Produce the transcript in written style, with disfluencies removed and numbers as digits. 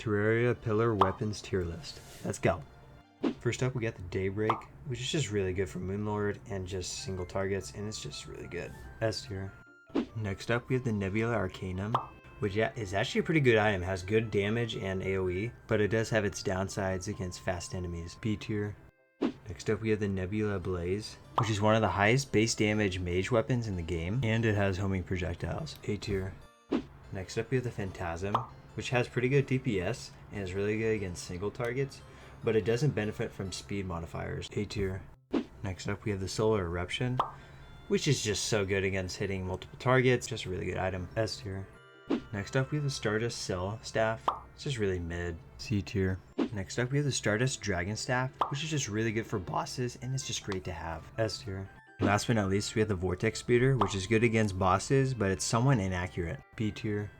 Terraria Pillar Weapons tier list. Let's go. First up, we got the Daybreak, which is just really good for Moonlord and just single targets, and it's just really good. S tier. Next up, we have the Nebula Arcanum, which is actually a pretty good item. It has good damage and AoE, but it does have its downsides against fast enemies. B tier. Next up, we have the Nebula Blaze, which is one of the highest base damage mage weapons in the game, and it has homing projectiles. A tier. Next up, we have the Phantasm, which has pretty good DPS and is really good against single targets, but it doesn't benefit from speed modifiers. A tier. Next up, we have the Solar Eruption, which is just so good against hitting multiple targets. Just a really good item. S tier. Next up, we have the Stardust Cell Staff. It's just really mid. C tier. Next up, we have the Stardust Dragon Staff, which is just really good for bosses, and it's just great to have. S tier. Last but not least, we have the Vortex Speeder, which is good against bosses, but it's somewhat inaccurate. B tier.